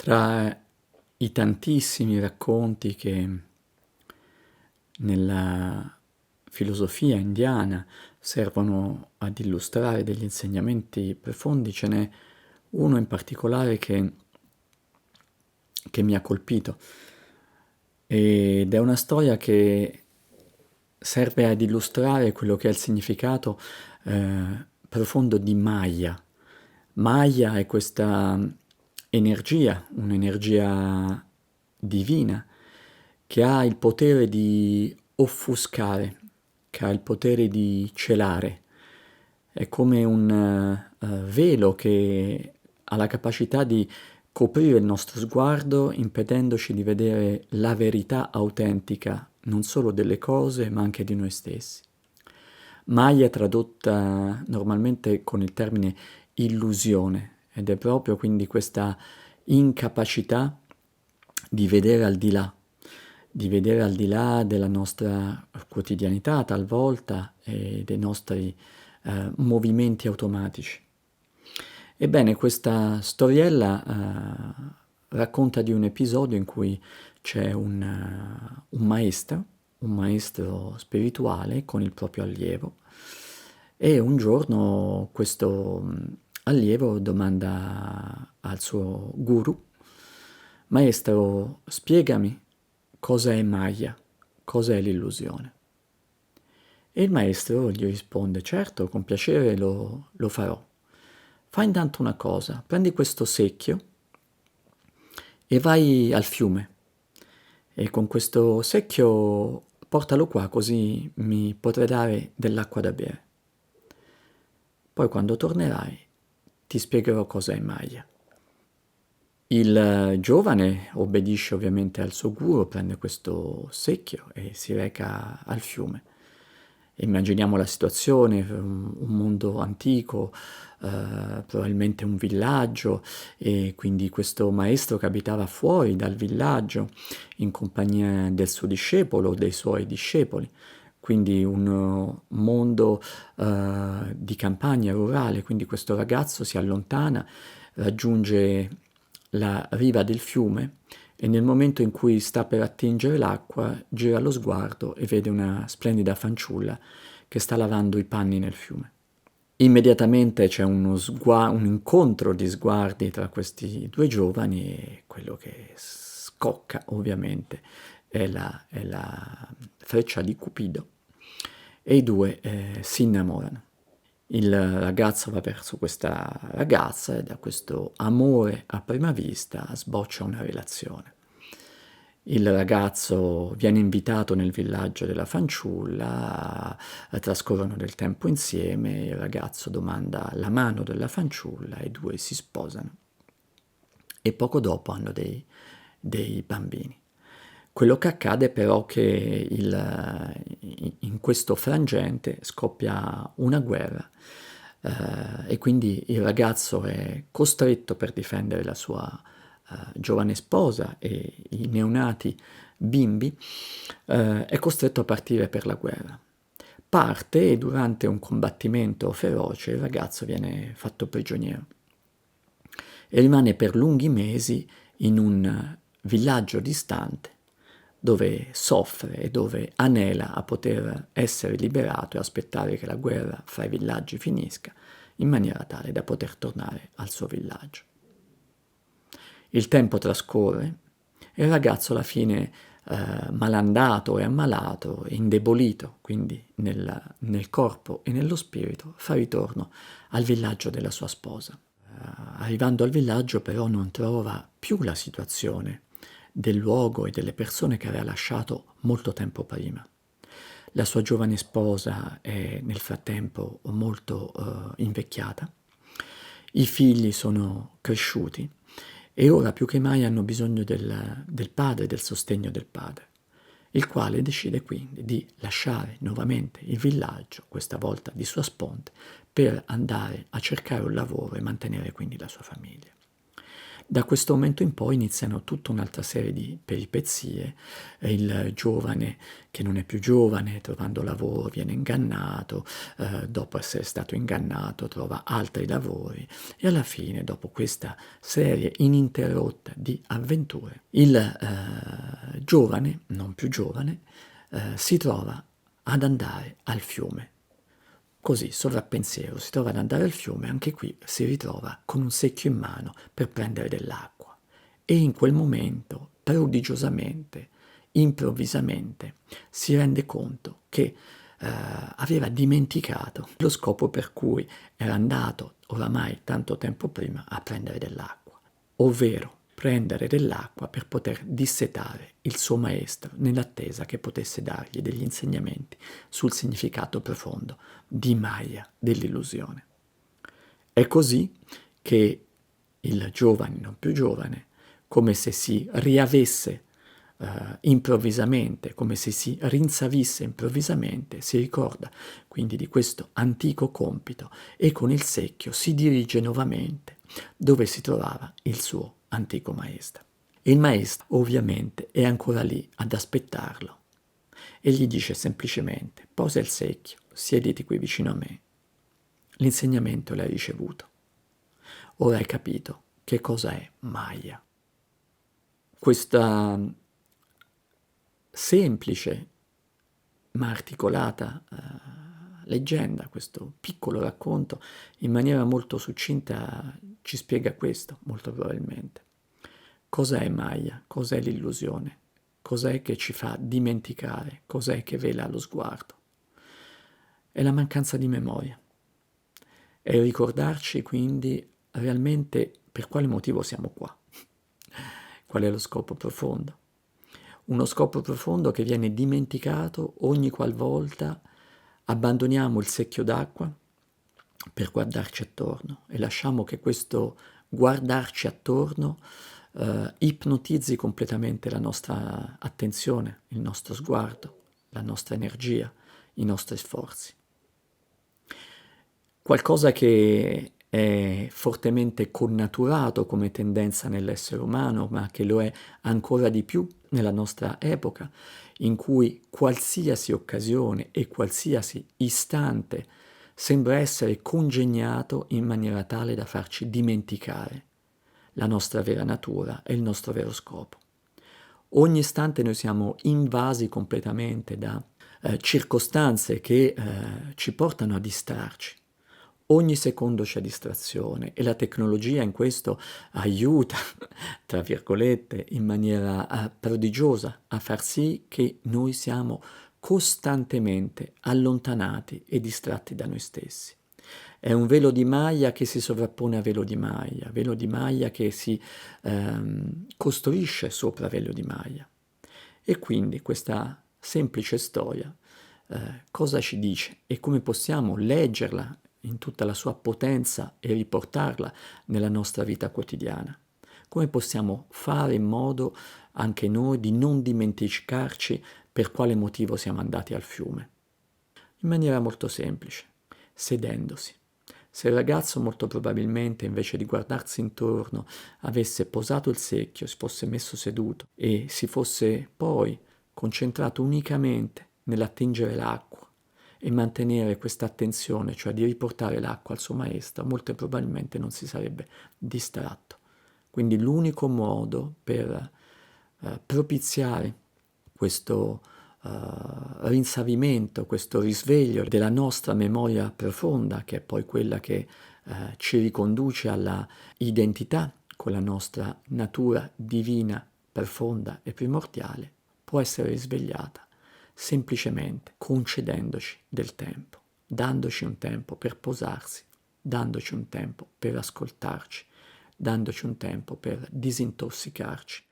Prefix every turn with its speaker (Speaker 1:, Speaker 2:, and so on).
Speaker 1: Tra i tantissimi racconti che nella filosofia indiana servono ad illustrare degli insegnamenti profondi, ce n'è uno in particolare che mi ha colpito ed è una storia che serve ad illustrare quello che è il significato profondo di Maya. Maya è questa energia, un'energia divina che ha il potere di offuscare, che ha il potere di celare. È come un velo che ha la capacità di coprire il nostro sguardo, impedendoci di vedere la verità autentica, non solo delle cose, ma anche di noi stessi. Maya è tradotta normalmente con il termine illusione ed è proprio quindi questa incapacità di vedere al di là della nostra quotidianità talvolta e dei nostri movimenti automatici. Ebbene, questa storiella racconta di un episodio in cui c'è un maestro spirituale con il proprio allievo e un giorno questo allievo domanda al suo guru: Maestro, spiegami cosa è Maya, cosa è l'illusione. E il maestro gli risponde: certo, con piacere lo farò. Fai intanto una cosa, prendi questo secchio e vai al fiume e con questo secchio portalo qua così mi potrai dare dell'acqua da bere. Poi quando tornerai ti spiegherò cosa è Maya. Il giovane obbedisce ovviamente al suo guru, prende questo secchio e si reca al fiume. Immaginiamo la situazione, un mondo antico, probabilmente un villaggio, e quindi questo maestro che abitava fuori dal villaggio in compagnia del suo discepolo o dei suoi discepoli, quindi un mondo di campagna rurale, quindi questo ragazzo si allontana, raggiunge la riva del fiume e nel momento in cui sta per attingere l'acqua gira lo sguardo e vede una splendida fanciulla che sta lavando i panni nel fiume. Immediatamente c'è un incontro di sguardi tra questi due giovani e quello che scocca ovviamente è la freccia di Cupido e i due si innamorano. Il ragazzo va verso questa ragazza e da questo amore a prima vista sboccia una relazione. Il ragazzo viene invitato nel villaggio della fanciulla, trascorrono del tempo insieme, il ragazzo domanda la mano della fanciulla e i due si sposano. E poco dopo hanno dei bambini. Quello che accade però è che in questo frangente scoppia una guerra e quindi il ragazzo è costretto per difendere la sua giovane sposa e i neonati bimbi, è costretto a partire per la guerra. Parte e durante un combattimento feroce il ragazzo viene fatto prigioniero e rimane per lunghi mesi in un villaggio distante dove soffre e dove anela a poter essere liberato e aspettare che la guerra fra i villaggi finisca in maniera tale da poter tornare al suo villaggio. Il tempo trascorre e il ragazzo alla fine, malandato e ammalato, indebolito, quindi nel corpo e nello spirito, fa ritorno al villaggio della sua sposa. Arrivando al villaggio però non trova più la situazione del luogo e delle persone che aveva lasciato molto tempo prima. La sua giovane sposa è nel frattempo molto invecchiata, i figli sono cresciuti e ora più che mai hanno bisogno del padre, del sostegno del padre, il quale decide quindi di lasciare nuovamente il villaggio, questa volta di sua sponte, per andare a cercare un lavoro e mantenere quindi la sua famiglia. Da questo momento in poi iniziano tutta un'altra serie di peripezie. Il giovane che non è più giovane, trovando lavoro, viene ingannato, dopo essere stato ingannato trova altri lavori e alla fine, dopo questa serie ininterrotta di avventure, il giovane, non più giovane, si trova ad andare al fiume. Così, sovrappensiero, si trova ad andare al fiume, anche qui si ritrova con un secchio in mano per prendere dell'acqua. E in quel momento, prodigiosamente, improvvisamente, si rende conto che aveva dimenticato lo scopo per cui era andato oramai tanto tempo prima a prendere dell'acqua, ovvero prendere dell'acqua per poter dissetare il suo maestro nell'attesa che potesse dargli degli insegnamenti sul significato profondo di Maya, dell'illusione. È così che il giovane, non più giovane, come se si riavesse improvvisamente, come se si rinsavisse improvvisamente, si ricorda quindi di questo antico compito e con il secchio si dirige nuovamente dove si trovava il suo antico maestro. Il maestro ovviamente è ancora lì ad aspettarlo e gli dice semplicemente: posa il secchio, siediti qui vicino a me. L'insegnamento l'hai ricevuto. Ora hai capito che cosa è Maya. Questa semplice ma articolata leggenda, questo piccolo racconto, in maniera molto succinta ci spiega questo, molto probabilmente. Cos'è Maya? Cos'è l'illusione? Cos'è che ci fa dimenticare? Cos'è che vela lo sguardo? È la mancanza di memoria. È ricordarci quindi realmente per quale motivo siamo qua. Qual è lo scopo profondo? Uno scopo profondo che viene dimenticato ogni qualvolta abbandoniamo il secchio d'acqua per guardarci attorno e lasciamo che questo guardarci attorno ipnotizzi completamente la nostra attenzione, il nostro sguardo, la nostra energia, i nostri sforzi. Qualcosa che è fortemente connaturato come tendenza nell'essere umano, ma che lo è ancora di più nella nostra epoca, in cui qualsiasi occasione e qualsiasi istante sembra essere congegnato in maniera tale da farci dimenticare la nostra vera natura e il nostro vero scopo. Ogni istante noi siamo invasi completamente da circostanze che ci portano a distrarci. Ogni secondo c'è distrazione e la tecnologia in questo aiuta, tra virgolette, in maniera prodigiosa a far sì che noi siamo costantemente allontanati e distratti da noi stessi. È un velo di Maya che si sovrappone a velo di Maya che si costruisce sopra velo di Maya. E quindi questa semplice storia cosa ci dice e come possiamo leggerla in tutta la sua potenza e riportarla nella nostra vita quotidiana? Come possiamo fare in modo anche noi di non dimenticarci per quale motivo siamo andati al fiume? In maniera molto semplice, sedendosi. Se il ragazzo molto probabilmente invece di guardarsi intorno avesse posato il secchio, si fosse messo seduto e si fosse poi concentrato unicamente nell'attingere l'acqua e mantenere questa attenzione, cioè di riportare l'acqua al suo maestro, molto probabilmente non si sarebbe distratto. Quindi l'unico modo per propiziare questo rinsavimento, questo risveglio della nostra memoria profonda, che è poi quella che ci riconduce alla identità con la nostra natura divina, profonda e primordiale, può essere risvegliata semplicemente concedendoci del tempo, dandoci un tempo per posarsi, dandoci un tempo per ascoltarci, dandoci un tempo per disintossicarci